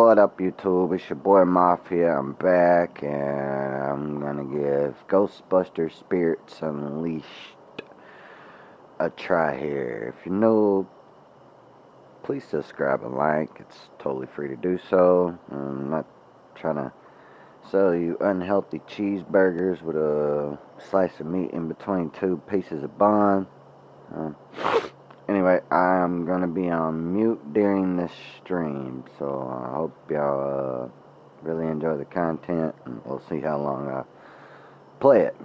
What up, YouTube? It's your boy Mafia. I'm back, and I'm gonna give Ghostbusters Spirits Unleashed a try here. If you're new, please subscribe and like. It's totally free to do so. I'm not trying to sell you unhealthy cheeseburgers with a slice of meat in between two pieces of bun. Anyway, I'm gonna be on mute during this stream, so I hope y'all really enjoy the content, and we'll see how long I play it.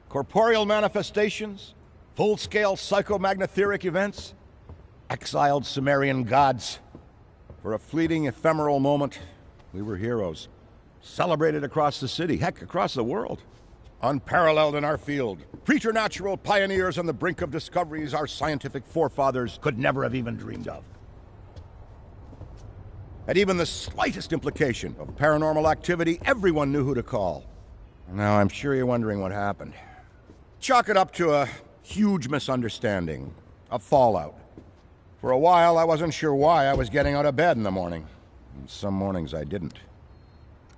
Corporeal manifestations, full-scale psychomagnetheric events, exiled Sumerian gods. For a fleeting, ephemeral moment, we were heroes. Celebrated across the city, heck, across the world. Unparalleled in our field. Preternatural pioneers on the brink of discoveries our scientific forefathers could never have even dreamed of. At even the slightest implication of paranormal activity, everyone knew who to call. Now, I'm sure you're wondering what happened. Chalk it up to a huge misunderstanding, a fallout. For a while, I wasn't sure why I was getting out of bed in the morning. And some mornings I didn't.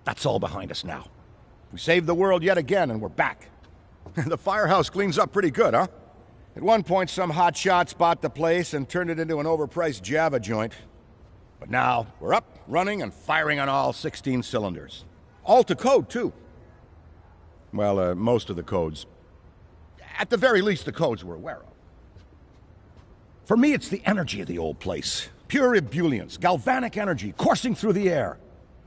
That's all behind us now. We saved the world yet again, and we're back. The firehouse cleans up pretty good, huh? At one point, some hotshots bought the place and turned it into an overpriced Java joint. But now, we're up, running, and firing on all 16 cylinders. All to code, too. Well, most of the codes. At the very least, the codes we're aware of. For me, it's the energy of the old place. Pure ebullience, galvanic energy coursing through the air.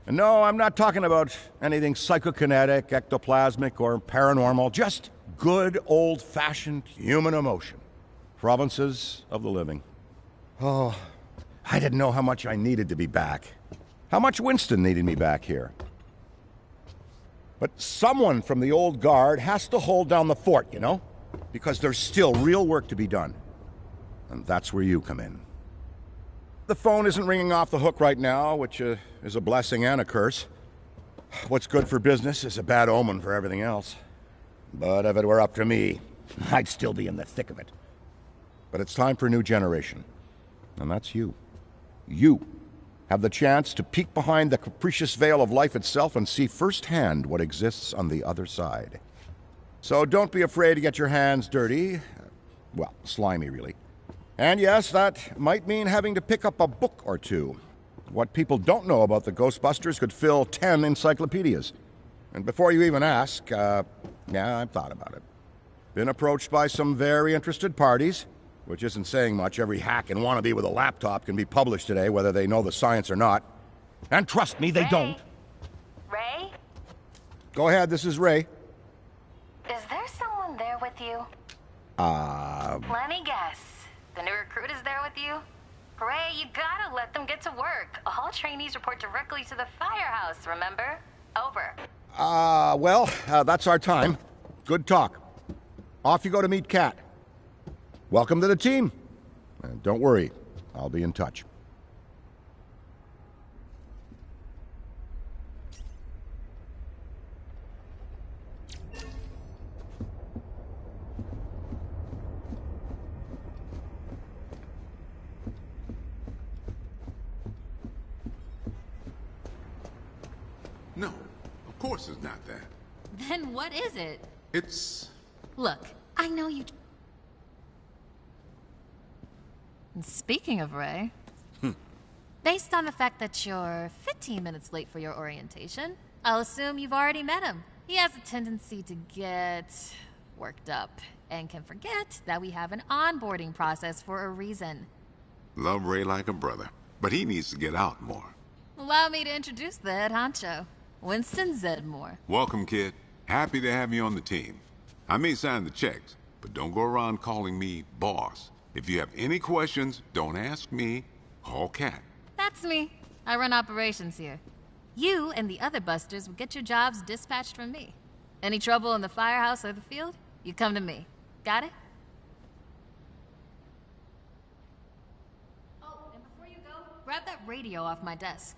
And no, I'm not talking about anything psychokinetic, ectoplasmic, or paranormal. Just good, old-fashioned human emotion. Provinces of the living. Oh, I didn't know how much I needed to be back. How much Winston needed me back here. But someone from the old guard has to hold down the fort, you know? Because there's still real work to be done. And that's where you come in. The phone isn't ringing off the hook right now, which is a blessing and a curse. What's good for business is a bad omen for everything else. But if it were up to me, I'd still be in the thick of it. But it's time for a new generation. And that's you. You have the chance to peek behind the capricious veil of life itself and see firsthand what exists on the other side. So don't be afraid to get your hands dirty. Well, slimy, really. And yes, that might mean having to pick up a book or two. What people don't know about the Ghostbusters could fill 10 encyclopedias. And before you even ask, yeah, I've thought about it. Been approached by some very interested parties, which isn't saying much. Every hack and wannabe with a laptop can be published today, whether they know the science or not. And trust me, they don't. Ray? Go ahead, this is Ray. Is there someone there with you? Let me guess. The new recruit is there with you? Ray, you gotta let them get to work. All trainees report directly to the firehouse, remember? Over. Well, that's our time. Good talk. Off you go to meet Kat. Welcome to the team. Don't worry. I'll be in touch. No, of course it's not that. Then what is it? It's... Look, I know you... And speaking of Ray... Based on the fact that you're 15 minutes late for your orientation, I'll assume you've already met him. He has a tendency to get worked up and can forget that we have an onboarding process for a reason. Love Ray like a brother, but he needs to get out more. Allow me to introduce the head honcho, Winston Zedmore. Welcome, kid. Happy to have you on the team. I may sign the checks, but don't go around calling me boss. If you have any questions, don't ask me, call Kat. That's me. I run operations here. You and the other busters will get your jobs dispatched from me. Any trouble in the firehouse or the field, you come to me. Got it? Oh, and before you go, grab that radio off my desk.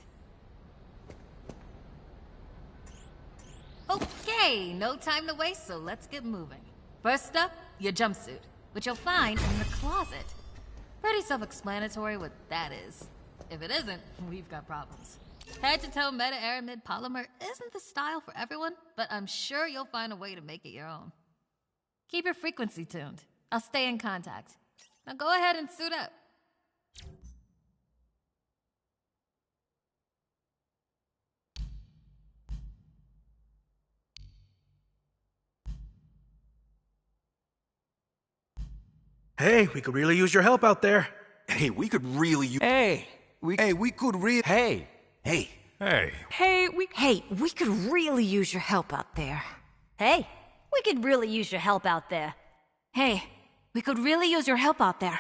Okay, no time to waste, so let's get moving. First up, your jumpsuit, which you'll find in the closet. Pretty self-explanatory what that is. If it isn't, we've got problems. Head-to-toe meta-aramid polymer isn't the style for everyone, but I'm sure you'll find a way to make it your own. Keep your frequency tuned. I'll stay in contact. Now go ahead and suit up. Hey, we could really use your help out there. Hey, we could really use... Hey, we could really... Hey. We could really use your help out there. Hey, we could really use your help out there. Hey, we could really use your help out there.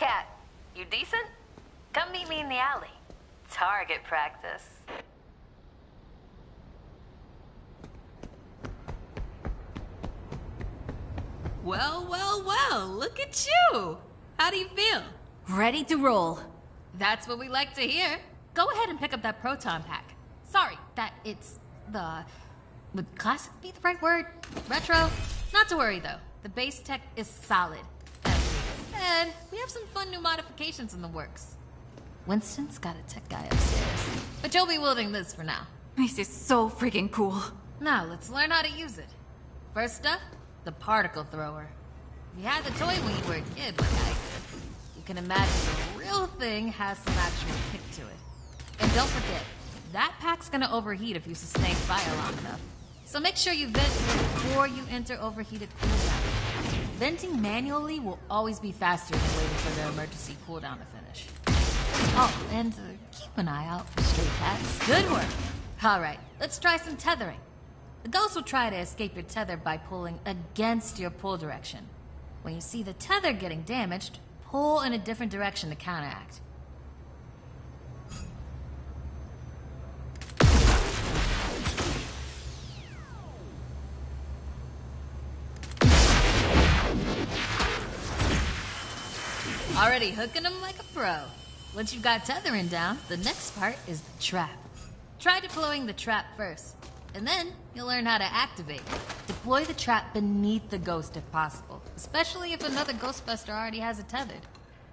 Cat, you decent? Come meet me in the alley. Target practice. Well, well, well, look at you! How do you feel? Ready to roll. That's what we like to hear. Go ahead and pick up that proton pack. Sorry, that it's the... Would classic be the right word? Retro? Not to worry, though. The base tech is solid. That being said, we have some fun new modifications in the works. Winston's got a tech guy upstairs, but you'll be wielding this for now. This is so freaking cool. Now, let's learn how to use it. First up, the particle thrower. If you had the toy when you were a kid, like I did, you can imagine the real thing has some actual kick to it. And don't forget, that pack's gonna overheat if you sustain fire long enough. So make sure you vent before you enter overheated cooldown. Venting manually will always be faster than waiting for the emergency cooldown to finish. Oh, and keep an eye out for stray cats. Good work. Alright, let's try some tethering. The ghost will try to escape your tether by pulling against your pull direction. When you see the tether getting damaged, pull in a different direction to counteract. Already hooking them like a pro. Once you've got tethering down, the next part is the trap. Try deploying the trap first, and then you'll learn how to activate. Deploy the trap beneath the ghost if possible, especially if another Ghostbuster already has it tethered.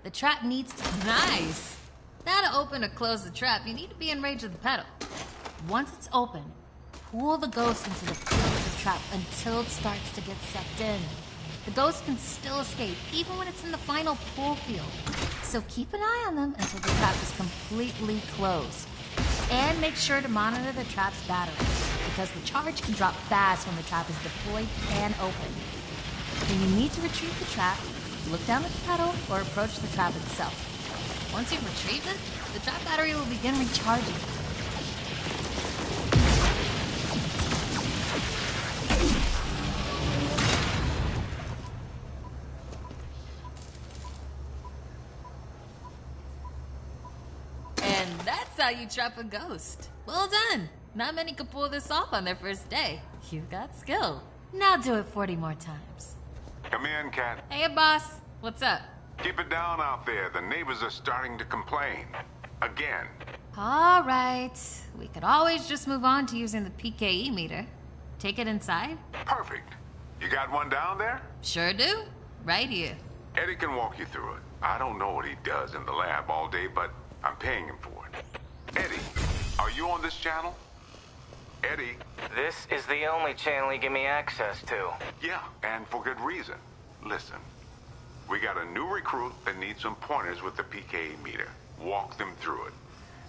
The trap needs to... Nice! Now to open or close the trap, you need to be in range of the pedal. Once it's open, pull the ghost into the field of the trap until it starts to get sucked in. The ghost can still escape, even when it's in the final pull field. So keep an eye on them until the trap is completely closed. And make sure to monitor the trap's battery, because the charge can drop fast when the trap is deployed and open. When you need to retrieve the trap, look down at the pedal or approach the trap itself. Once you've retrieved it, the trap battery will begin recharging. That's how you trap a ghost. Well done. Not many could pull this off on their first day. You've got skill. Now do it 40 more times. Come in, Cat. Hey, boss. What's up? Keep it down out there. The neighbors are starting to complain. Again. All right. We could always just move on to using the PKE meter. Take it inside? Perfect. You got one down there? Sure do. Right here. Eddie can walk you through it. I don't know what he does in the lab all day, but I'm paying him for it. Eddie, are you on this channel? Eddie? This is the only channel you give me access to. Yeah, and for good reason. Listen, we got a new recruit that needs some pointers with the PKE meter. Walk them through it.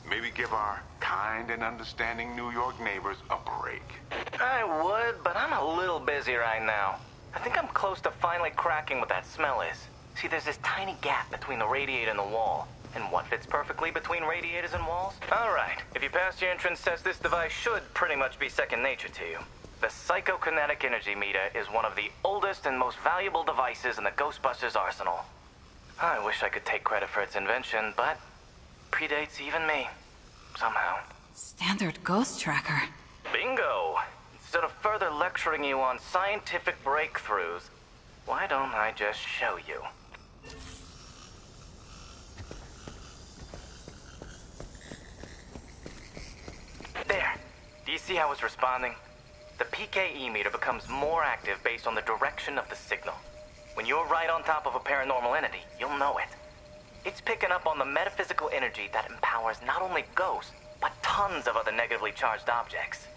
Maybe give our kind and understanding New York neighbors a break. I would, but I'm a little busy right now. I think I'm close to finally cracking what that smell is. See, there's this tiny gap between the radiator and the wall. And what fits perfectly between radiators and walls? Alright, if you pass your entrance test, this device should pretty much be second nature to you. The psychokinetic energy meter is one of the oldest and most valuable devices in the Ghostbusters arsenal. I wish I could take credit for its invention, but predates even me. Somehow. Standard ghost tracker. Bingo! Instead of further lecturing you on scientific breakthroughs, why don't I just show you? There. Do you see how it's responding? The PKE meter becomes more active based on the direction of the signal. When you're right on top of a paranormal entity, you'll know it. It's picking up on the metaphysical energy that empowers not only ghosts, but tons of other negatively charged objects.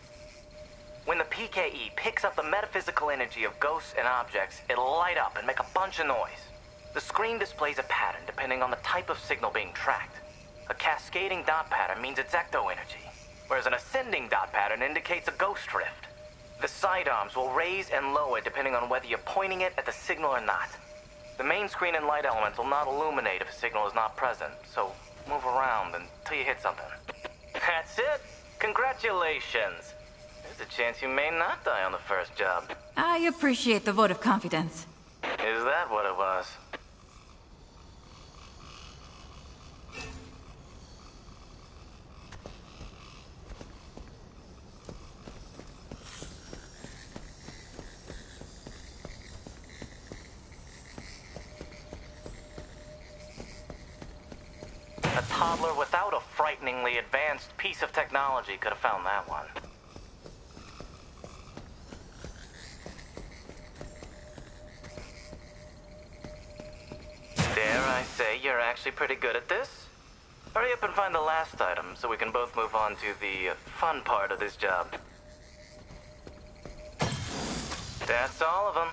When the PKE picks up the metaphysical energy of ghosts and objects, it'll light up and make a bunch of noise. The screen displays a pattern depending on the type of signal being tracked. A cascading dot pattern means it's ecto energy, whereas an ascending dot pattern indicates a ghost drift. The sidearms will raise and lower depending on whether you're pointing it at the signal or not. The main screen and light elements will not illuminate if a signal is not present, so move around until you hit something. That's it! Congratulations! There's a chance you may not die on the first job. I appreciate the vote of confidence. Is that what it was? toddler without a frighteningly advanced piece of technology could have found that one. Dare I say you're actually pretty good at this? Hurry up and find the last item so we can both move on to the fun part of this job. That's all of them.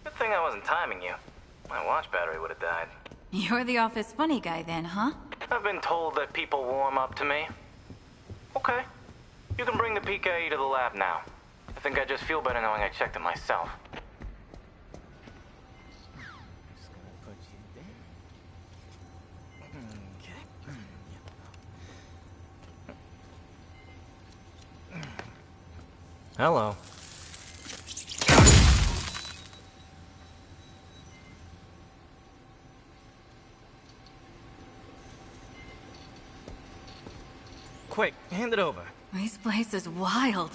Good thing I wasn't timing you. My watch battery would have died. You're the office funny guy then, huh? I've been told that people warm up to me. Okay. You can bring the PKE to the lab now. I think I just feel better knowing I checked it myself. Hello. Quick, hand it over. This place is wild.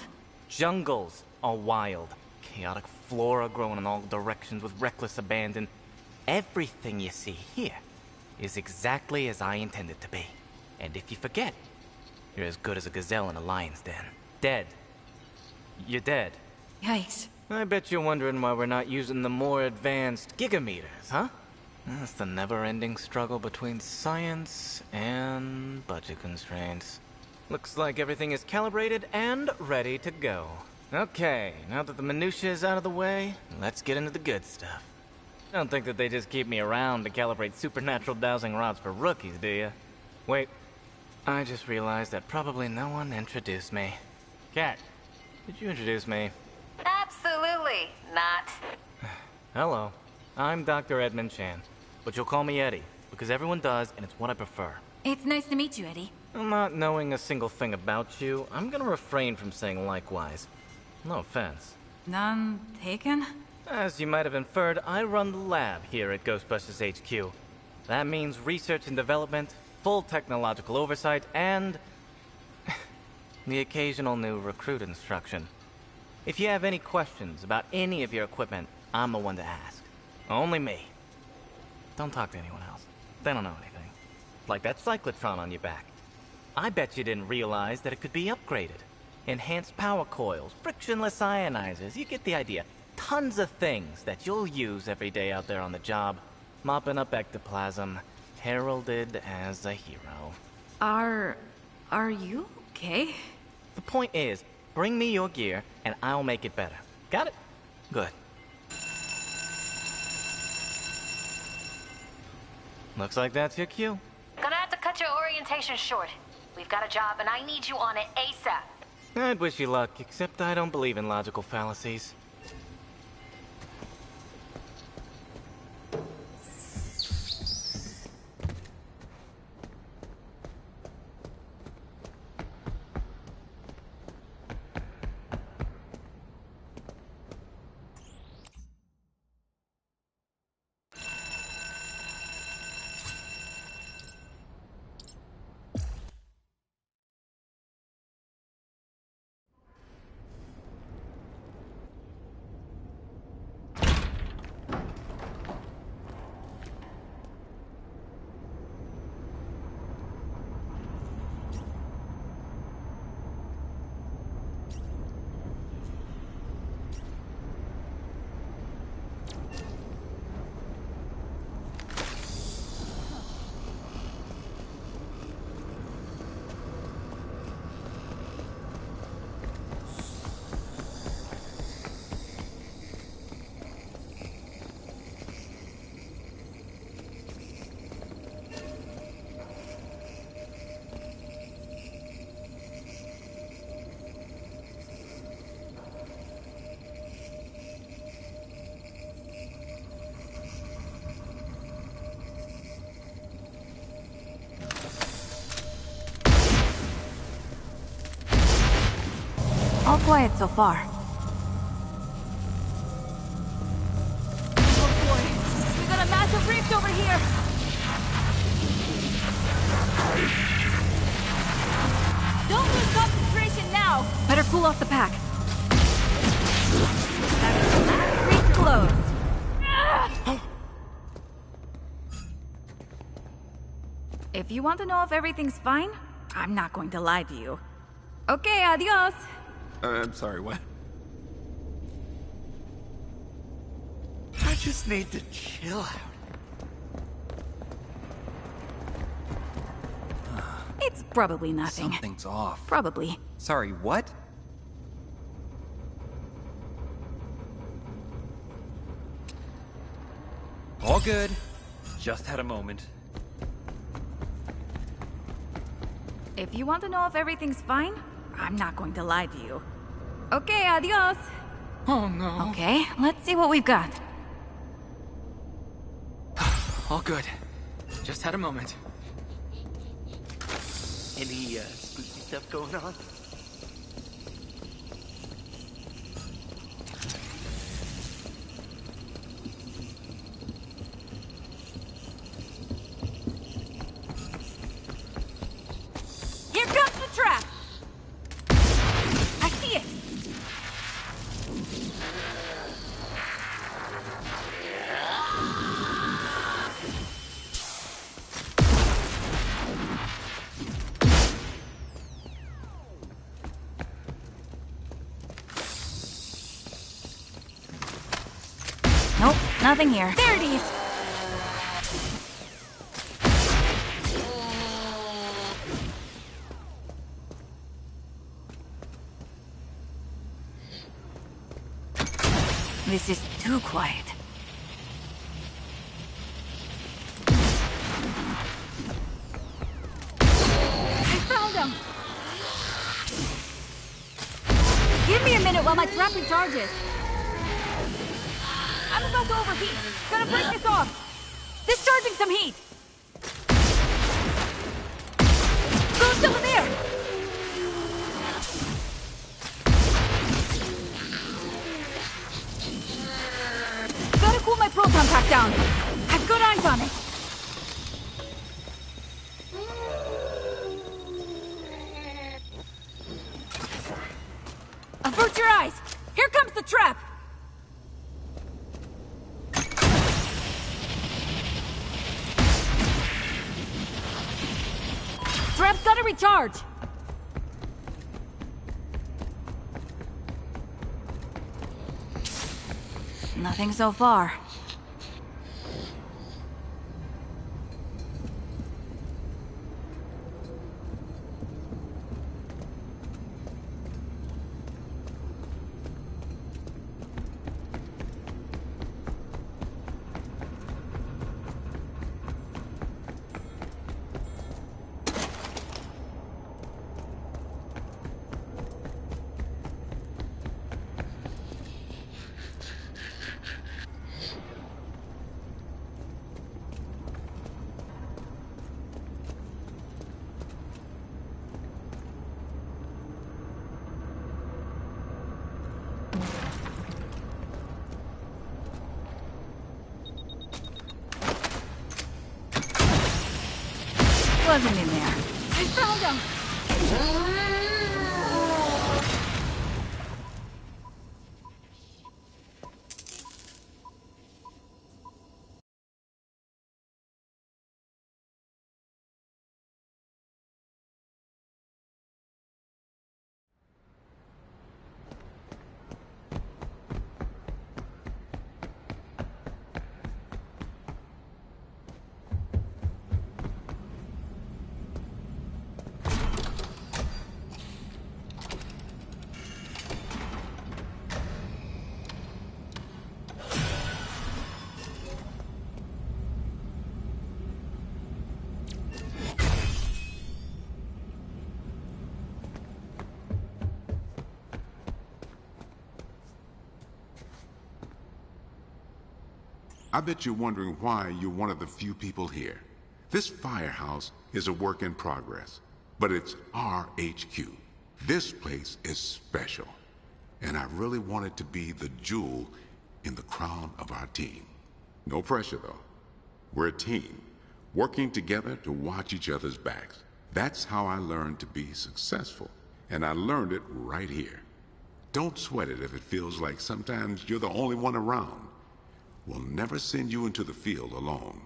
Jungles are wild. Chaotic flora growing in all directions with reckless abandon. Everything you see here is exactly as I intended to be. And if you forget, you're as good as a gazelle in a lion's den. Dead. You're dead. Yikes. I bet you're wondering why we're not using the more advanced gigameters, huh? That's the never-ending struggle between science and budget constraints. Looks like everything is calibrated and ready to go. Okay, now that the minutiae is out of the way, let's get into the good stuff. Don't think that they just keep me around to calibrate supernatural dowsing rods for rookies, do you? Wait, I just realized that probably no one introduced me. Cat, did you introduce me? Absolutely not. Hello, I'm Dr. Edmund Chan, but you'll call me Eddie, because everyone does, and it's what I prefer. It's nice to meet you, Eddie. Not knowing a single thing about you, I'm gonna refrain from saying likewise. No offense. None taken? As you might have inferred, I run the lab here at Ghostbusters HQ. That means research and development, full technological oversight, and the occasional new recruit instruction. If you have any questions about any of your equipment, I'm the one to ask. Only me. Don't talk to anyone else. They don't know anything. Like that cyclotron on your back. I bet you didn't realize that it could be upgraded. Enhanced power coils, frictionless ionizers, you get the idea. Tons of things that you'll use every day out there on the job. Mopping up ectoplasm, heralded as a hero. Are you okay? The point is, bring me your gear and I'll make it better. Got it? Good. Looks like that's your cue. Gonna have to cut your orientation short. We've got a job and I need you on it ASAP. I'd wish you luck, except I don't believe in logical fallacies. All quiet so far. Oh boy, we got a massive rift over here! Don't lose concentration now! Better cool off the pack. That's the last rift closed. If you want to know if everything's fine, I'm not going to lie to you. Okay, adios. I'm sorry, what? I just need to chill out. It's probably nothing. Something's off. Probably. Sorry, what? All good. Just had a moment. If you want to know if everything's fine, I'm not going to lie to you. Okay, adios. Oh no. Okay, let's see what we've got. All good. Just had a moment. Any spooky stuff going on? Here comes the trap! I see it! Nope, nothing here. There it is! This is too quiet. I found him! Give me a minute while my trap recharges. I'm about to overheat. Gonna break this off. Discharging some heat. Ghost over there! Gotta cool my proton pack down. I've got eyes on it. Avert your eyes. Here comes the trap. Trap's gotta recharge. Nothing so far. Wasn't in there. I found him! I bet you're wondering why you're one of the few people here. This firehouse is a work in progress, but it's our HQ. This place is special, and I really want it to be the jewel in the crown of our team. No pressure, though. We're a team, working together to watch each other's backs. That's how I learned to be successful, and I learned it right here. Don't sweat it if it feels like sometimes you're the only one around. We'll never send you into the field alone.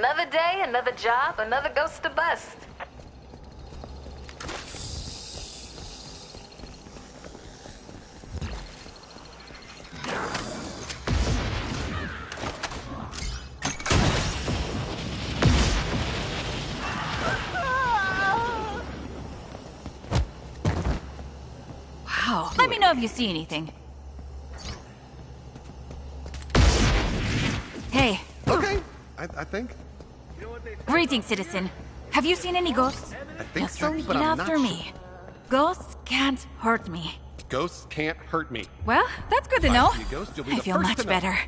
Another day, another job, another ghost to bust. Wow. Let me know if you see anything. Hey. Okay, I think. Greetings, citizen. Have you seen any ghosts? I think Just so, repeat but I'm after not me. sure. Ghosts can't hurt me. Ghosts can't hurt me. Well, that's good to If I know. see a ghost, you'll be I the feel first much to know. better.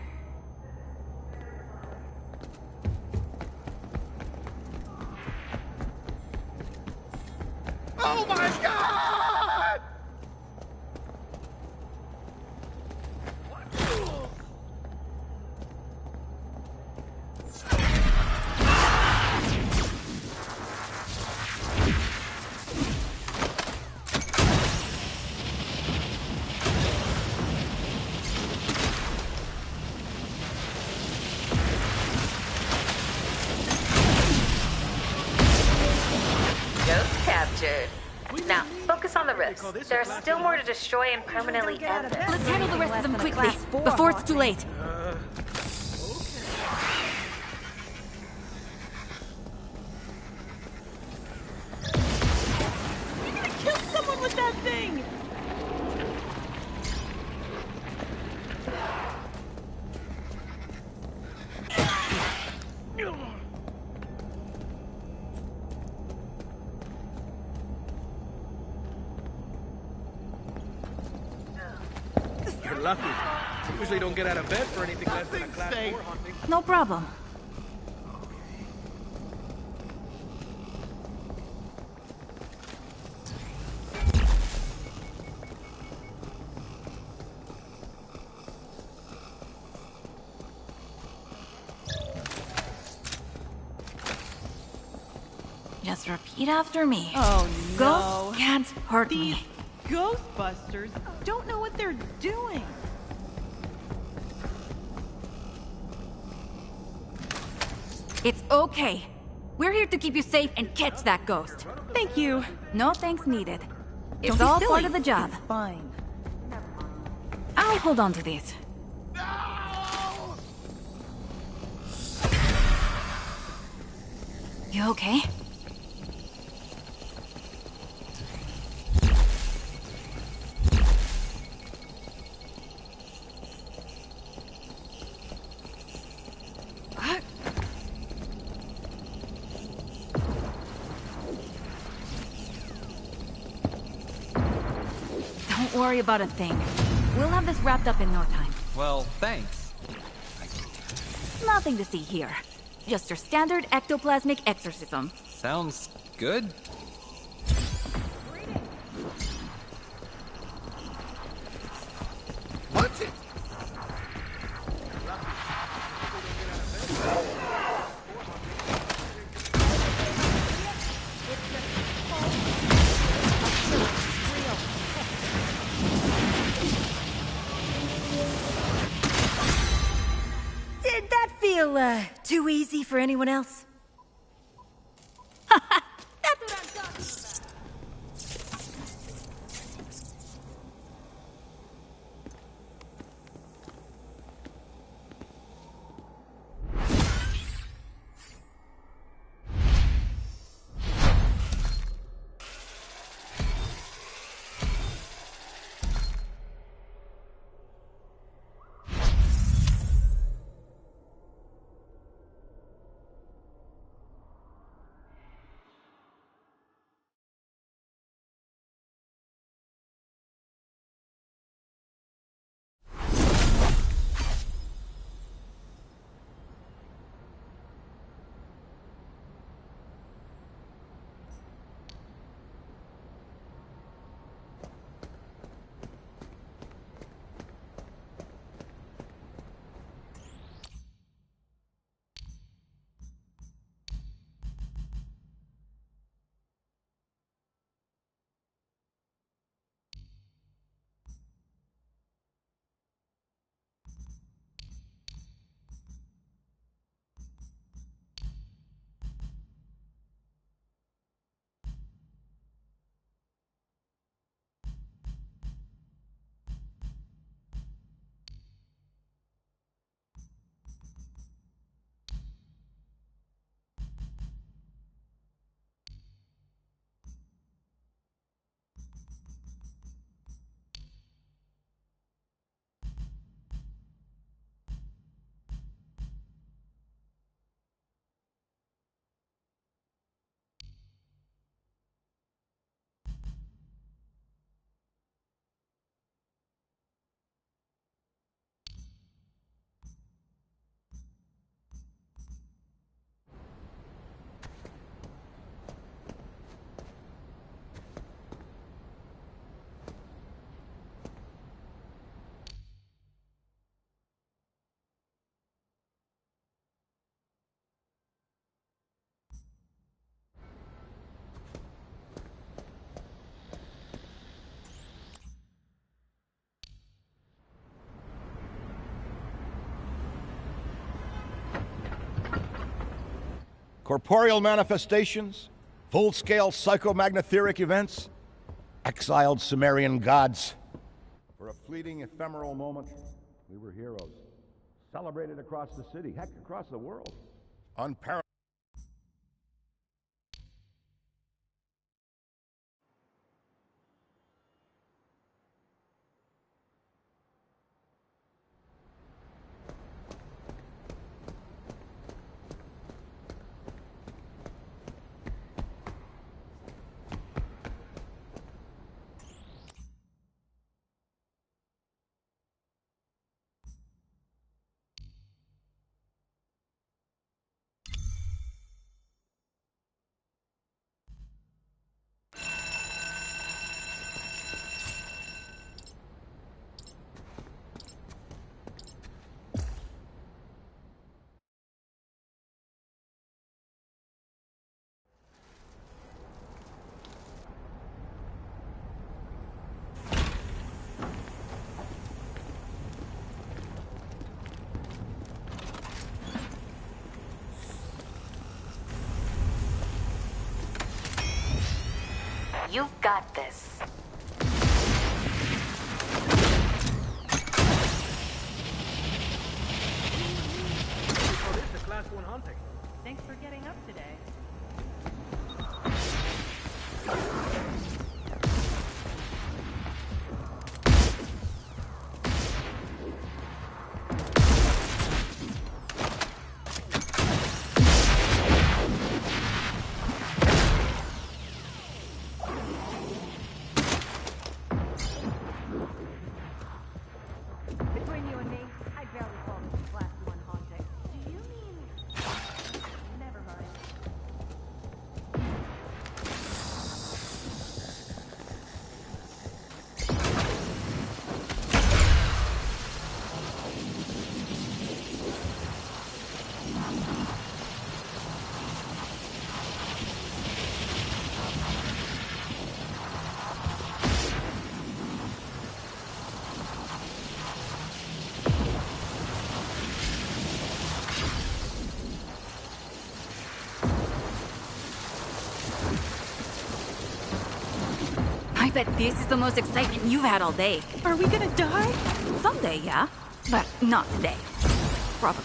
Oh my god! Ghost captured. Now, focus on the rifts. There's still more to destroy and permanently end this. Let's handle the rest of them quickly, before it's too late. Kill someone with that thing! You're lucky. Usually don't get out of bed for anything less than a class 4 hunting. No problem. Just repeat after me. Oh no. Ghosts can't hurt These me. Ghostbusters don't know what they're doing. It's okay. We're here to keep you safe and catch that ghost. Thank you. No thanks needed. It's Don't be all silly. part of the job. It's fine. I'll hold on to these. You okay? What? Don't worry about a thing. We'll have this wrapped up in no time. Well, thanks. Nothing to see here. Just your standard ectoplasmic exorcism. Sounds good. What's it? Did that feel, too easy for anyone else? That's what I'm talking about! Corporeal manifestations? Full-scale psychomagnotheric events? Exiled Sumerian gods? For a fleeting, ephemeral moment, we were heroes. Celebrated across the city, heck, across the world. Unparalleled. You've got this. It's a class 1 hunting. Thanks for getting up today. Between you and me, I barely call this a class 1 haunting. Do you mean... Never mind. I bet this is the most excitement you've had all day. Are we gonna die? Someday, yeah. But not today. Probably.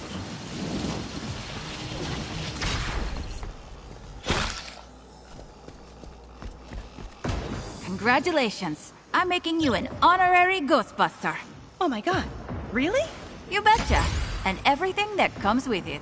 Congratulations. I'm making you an honorary Ghostbuster. Oh my god. Really? You betcha. And everything that comes with it.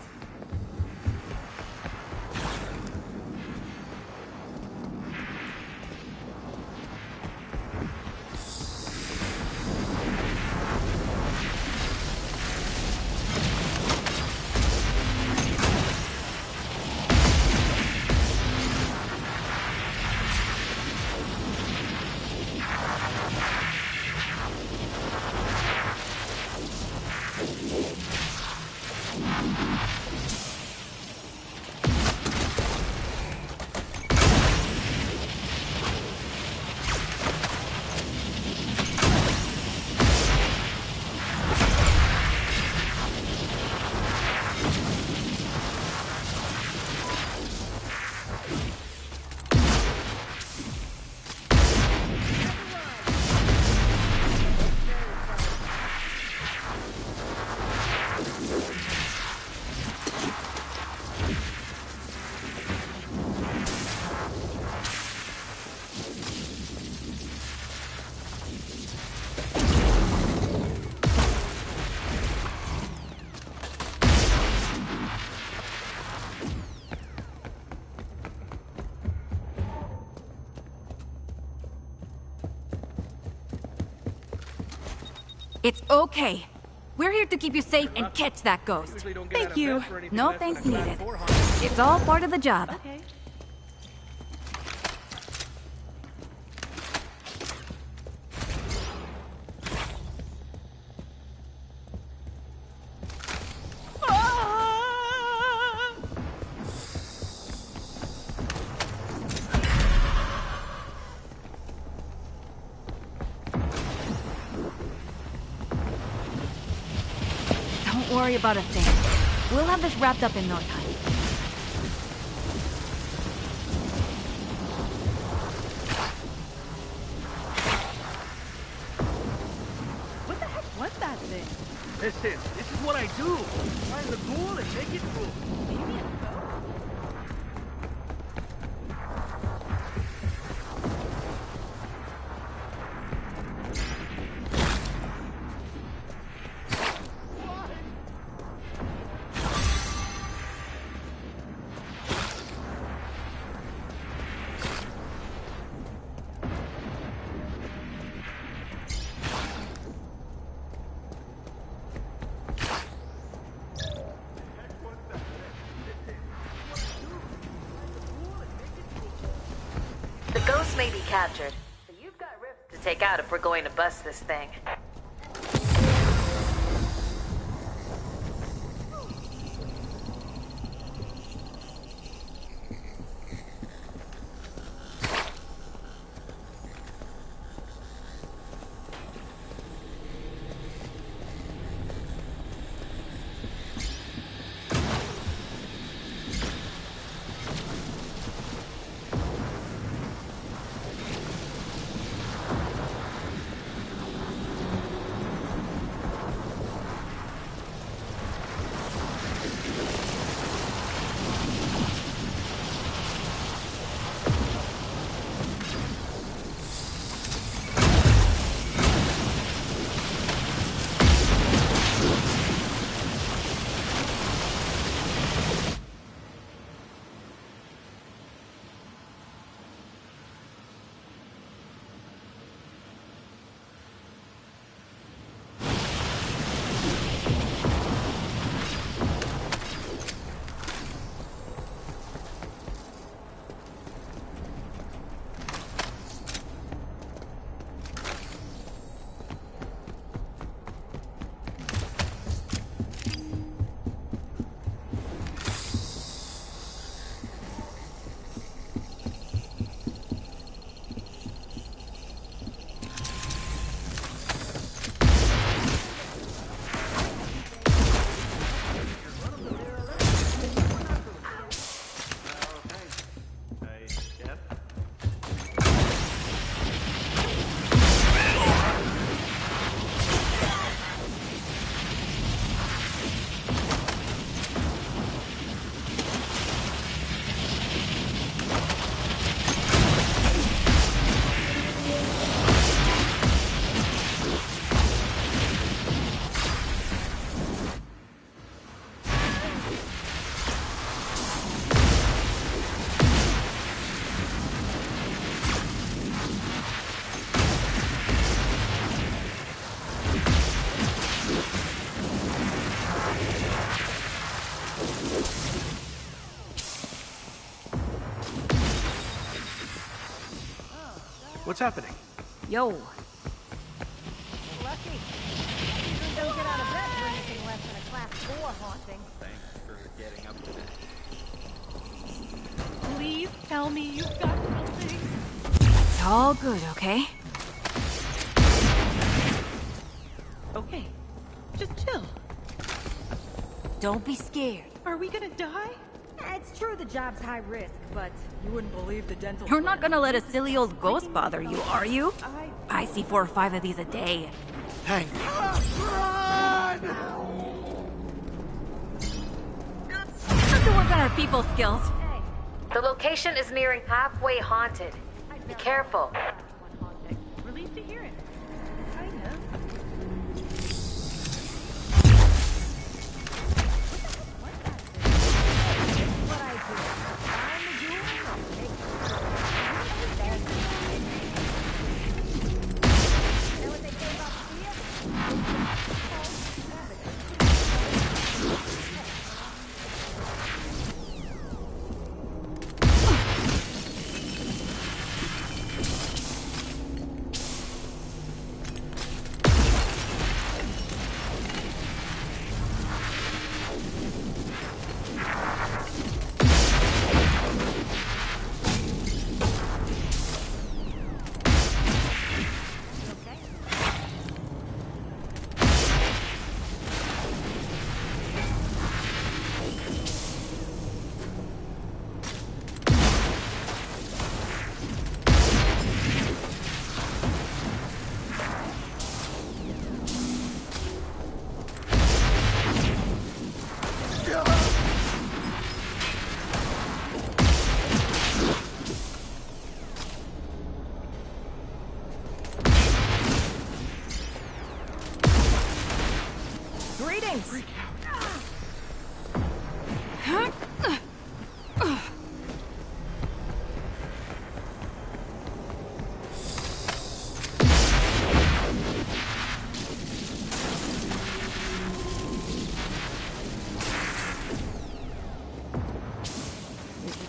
It's okay. We're here to keep you safe and catch that ghost. Thank you. No thanks needed. It's all part of the job. Okay. Don't worry about a thing. We'll have this wrapped up in no time. thing. This is what I do. Find the ghoul and make it cool. Maybe a ghost? The ghost may be captured, but you've got rifts to take out if we're going to bust this thing. What's happening? Yo. Lucky. You don't get out of bed for anything less than a class 4 haunting. Thanks for getting up with it. Please tell me you've got something. It's all good, okay? Okay, just chill. Don't be scared. Are we gonna die? It's true the job's high risk, but you wouldn't believe the dental... You're not gonna let a silly old ghost bother you, are you? I see 4 or 5 of these a day. Thank you. Have to work on our people skills. The location is nearing halfway haunted. Be careful. Relieved to hear it. Kinda. What I do. Find the jewel and take it. Know what they say about fear? Greetings!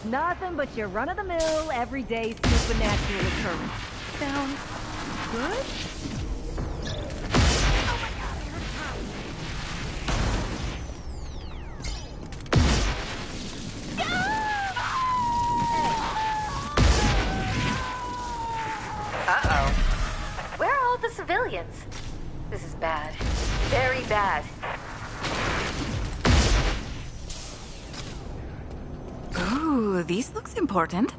Nothing but your run-of-the-mill, everyday supernatural occurrence. Sounds good? Oh my god, I heard Uh-oh. Where are all the civilians? This is bad. Very bad. Ooh, this looks important.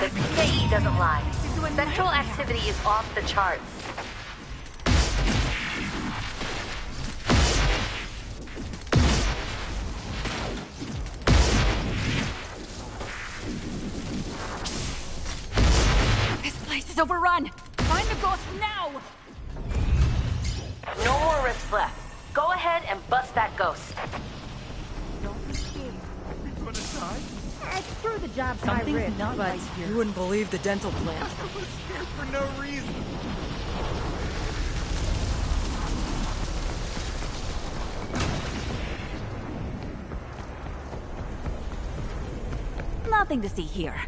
The PKE doesn't lie. Sexual activity is off the charts. This place is overrun! Find the ghost now! No more rifts left. Go ahead and bust that ghost. Don't be scared. You're gonna die? Screw the job's high Something's risk, not but right here. You wouldn't believe the dental plant. I was scared for no reason. Nothing to see here.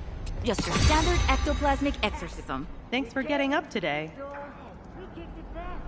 Just your standard ectoplasmic exorcism. thanks for getting up today. We kicked its ass.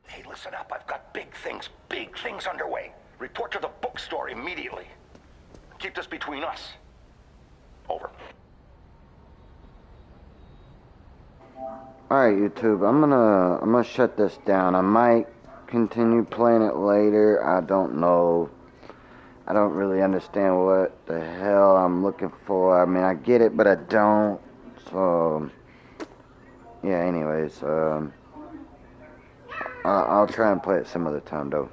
Hey, listen up. I've got big things underway. Report to the bookstore immediately. Keep this between us. Over. Alright, YouTube, I'm gonna shut this down. I might continue playing it later. I don't know. I don't really understand what the hell I'm looking for. I mean, I get it, but I don't. So, yeah, anyways, I'll try and play it some other time, though.